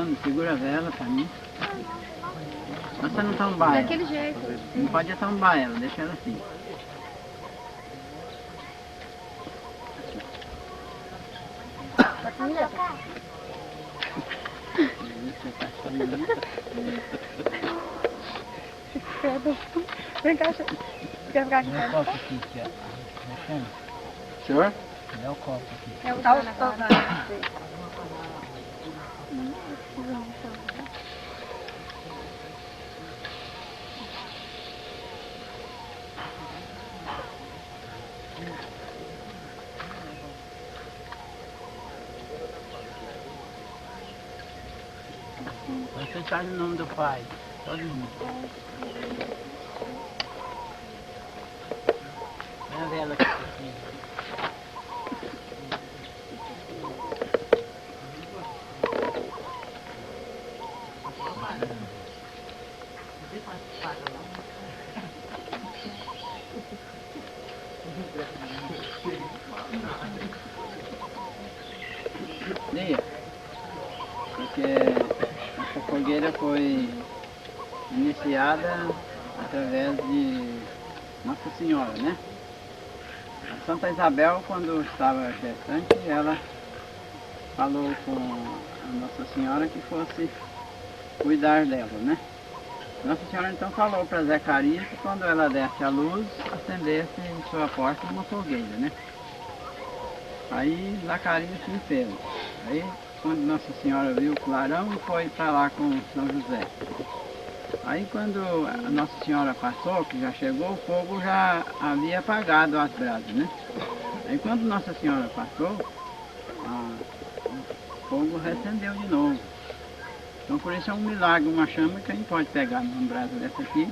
falando, segura a vela pra mim. Você não tombar ela. Daquele jeito. Não pode tombar ela, deixa ela assim. Vem cá, quer ficar aqui? Dá o copo aqui, tia. Senhor? Dá o copo aqui. É o tal agora. Você sabe o nome do pai. Todo mundo. Põe a vela aqui. Dia, porque essa fogueira foi iniciada através de Nossa Senhora, né? A Santa Isabel, quando estava gestante, ela falou com a Nossa Senhora que fosse cuidar dela, né? Nossa Senhora então falou para Zacarias que quando ela desse a luz, acendesse em sua porta uma fogueira, né? Aí Zacarias se fez. Aí quando Nossa Senhora viu o clarão, foi para lá com São José. Aí quando a Nossa Senhora passou, que já chegou, o fogo já havia apagado as brasas, né? Aí quando Nossa Senhora passou, o fogo reacendeu de novo. Então por isso é um milagre, uma chama que a gente pode pegar numa brasa dessa aqui,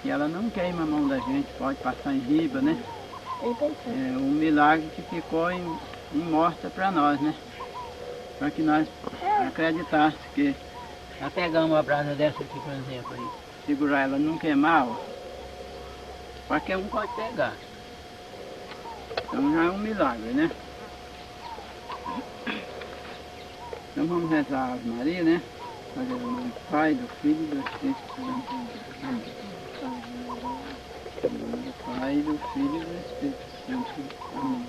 e ela não queima a mão da gente, pode passar em riba, né? É um milagre que ficou em morta para nós, né? Para que nós acreditássemos que nós pegamos uma brasa dessa aqui, por exemplo, aí, segurar ela não queimar, ó, qualquer um pode pegar. Então já é um milagre, né? Então vamos rezar a Ave Maria, né? Fazer o nome do Pai, do Filho e do Espírito Santo. Amém. Em nome do Pai, do Filho e do Espírito Santo. Amém.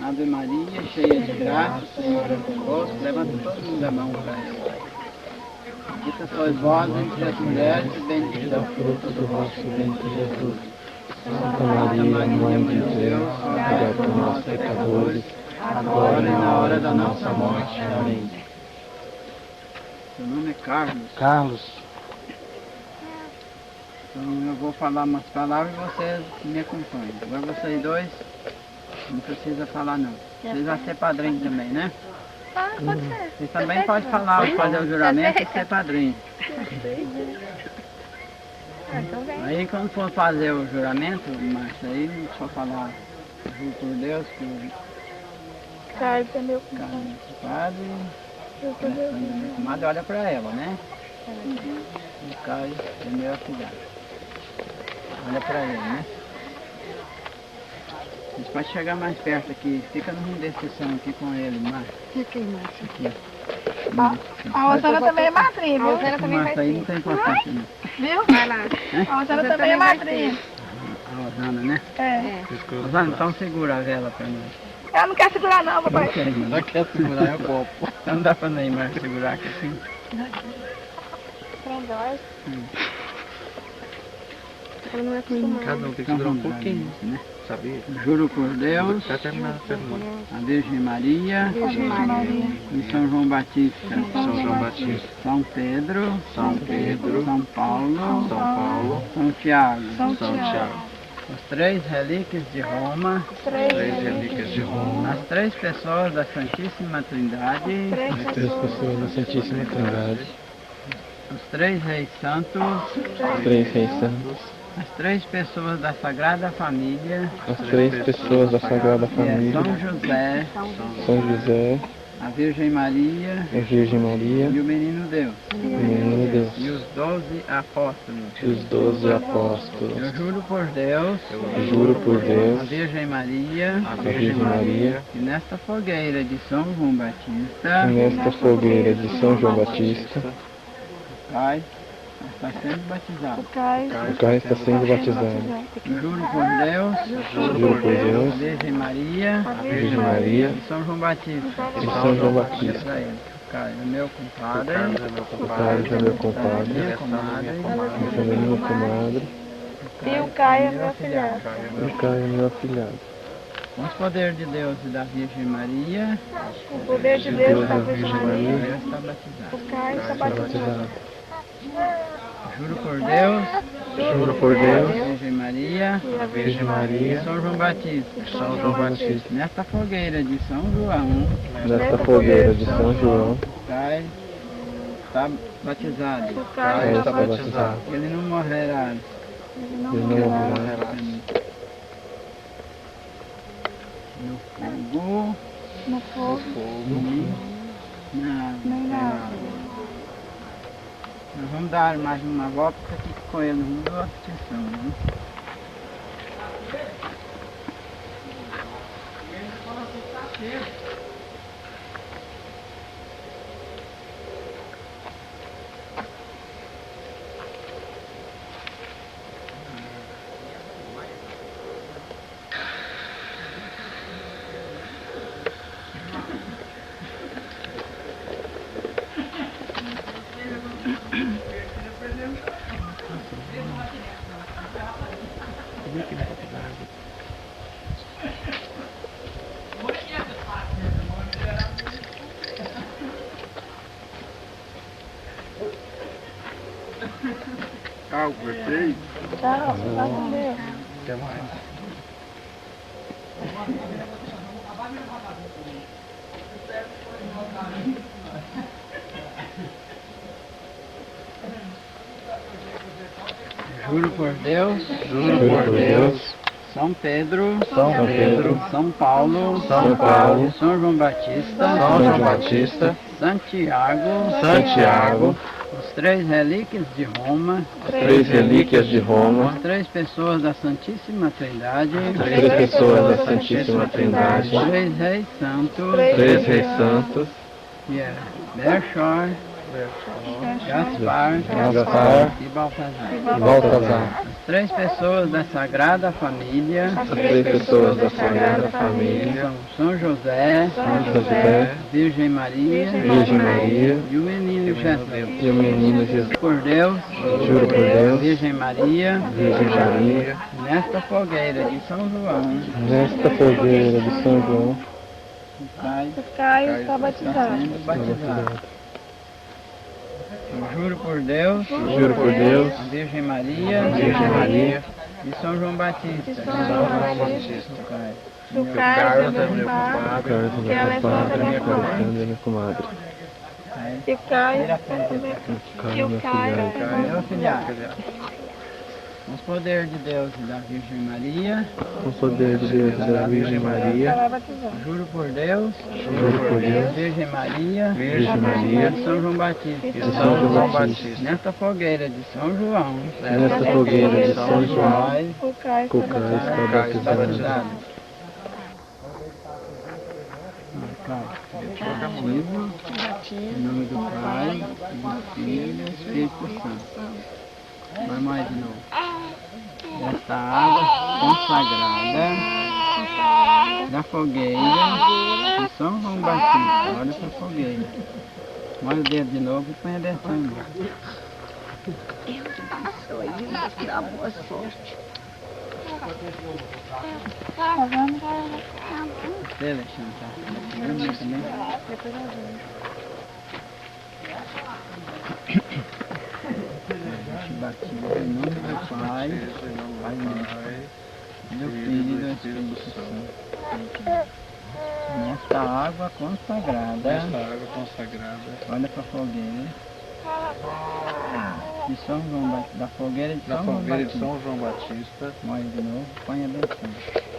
Ave Maria, cheia de graça, o Senhor é convosco. Levanta todo mundo a mão para ela. Bendita sois vós entre as mulheres, e bendito é o fruto do vosso ventre, Jesus. Santa Maria, Mãe de Deus, rogai por nós, pecadores, agora e na hora da nossa morte. Amém. Seu nome é Carlos. Carlos. Então eu vou falar umas palavras e vocês me acompanham. Agora vocês dois, não precisa falar não. Vocês vão ser padrinhos também, né? Ah, pode ser. Vocês também podem falar, fazer o juramento e ser padrinho. Então vem. Aí quando for fazer o juramento, Márcia, aí só falar, juro por Deus, que o Carlos é meu Carlos é padre, a minha comadre olha pra ela, né? E o Caio é meu afilhado. Olha pra ele, né? A gente pode chegar mais perto aqui, fica numa indecição aqui com ele, Márcia. Aqui, Márcia. Aqui, ó. A Rosana também é madrinha, viu? A Rosana também vai Márcia aí não tem importância não. Viu? Vai lá. A Rosana também é madrinha. A Rosana, né? É. Rosana, então segura a vela pra nós. Ela não quer segurar não, papai. Não quer, não. Ela quer segurar é o copo. Então não dá pra Neymar segurar aqui assim. Prendóis. Ela não é acostumada. Cada um tem que segurar um pouquinho, né? sabia? Juro por Deus, Até terminar a pergunta. a Virgem Maria Virgem Maria. e São João Batista, São João Batista, São Pedro, São Pedro, São Paulo, São Paulo, São Tiago, São Tiago. as três relíquias de Roma, Três relíquias de Roma. as três pessoas da Santíssima Trindade, As três pessoas da Santíssima Trindade. os três reis santos, Os três reis santos. as três pessoas da Sagrada Família, As três pessoas da Sagrada que é Família. São José, São José, a Virgem Maria a Virgem Maria e o Menino Deus, e o Menino Deus, e os 12 apóstolos. e os 12 apóstolos. Eu juro por Deus, Juro por a Deus, Virgem Maria, a Virgem Maria, que nesta fogueira de São João e Batista, nesta fogueira de São João Batista, Pai, está sendo batizado. O Caio o Caio está sendo batizado. Eu juro por Deus, Juro por a Deus, Virgem Maria a Virgem Maria e São João Batista. e São João Diga Batista. pra ele, o Caio é meu compadre, O Caio é meu a compadre, minha comadre, essa é minha comadre, e o Caio é meu afilhado. e o Caio é meu afilhado. Com os poderes de Deus e da Virgem Maria, O poder de Deus está Virgem Maria. Deus está batizado. O Caio está Está batizado. batizado. Juro por Deus, Juro por Deus, a Virgem Maria a Virgem e Maria, São João Batista. São João Batista, Nesta fogueira de São João, nesta fogueira de São João, o Caio está batizado. O o Caio Caio está está batizado. batizado. Ele não morrerá. Ele não morrerá. No fogo, No fogo, nem na água. Nós vamos dar mais uma volta aqui com ele, não deu a proteção, né? Tchau, gostei. Tchau, vai com Deus. Até mais. Juro por Deus, Juro por Deus, São Pedro, São Pedro, São Paulo, São Paulo, São João Batista, São João Batista, Santiago, Santiago, os 3 relíquias de Roma, as 3 relíquias de Roma, as 3 pessoas da Santíssima Trindade, 3 pessoas da Santíssima Trindade, 3 reis santos, 3 reis santos, que é Belchor, Gaspar Gaspar e Baltazar. e Baltazar. As 3 pessoas da Sagrada Família, As 3 pessoas da Sagrada que Família, são São José, São José, Virgem Maria Virgem Maria e o menino Jesus. e o menino Jesus. Por Deus, Juro por Deus, Virgem Maria, Virgem Maria, nesta fogueira de São João, nesta fogueira de São João, o Pai O Caio está está batizado. sendo batizado. Eu juro por Deus, Juro por Deus, a Virgem Maria, Virgem Maria, e São João Batista. São João Batista. O Pai. O Caio é meu compadre. Carlos, Que ela é Padre, minha comadre. Alexandre, minha comadre. E o Caio Vira a é frente, meu Caio, meu filhado. Meu filhado, com os poderes de Deus e da Virgem Maria, Com o poder de Deus e da Virgem Maria, Ela é batizada. juro por Deus, juro por Deus, Virgem Maria, Virgem Maria e São João Batista. e São João Batista. Nesta fogueira de São João, Nesta fogueira de São João, Pai O Caio o está Caio batizado. está está batizado. batizado. Pai, batismo, em nome do Pai, do Filho e do Espírito Santo. Vai mais de novo. Esta água consagrada da fogueira de São João Batista. Olha essa fogueira. Molha o dedo de novo e põe a dentro aí. Você, Alexandre, tá? Segura também. Batido em nome do Pai, do Filho e do Espírito Santo. Nesta água consagrada, olha para a fogueira, de São João, da fogueira de São João Batista. João Batista. Molha de novo, põe a benção.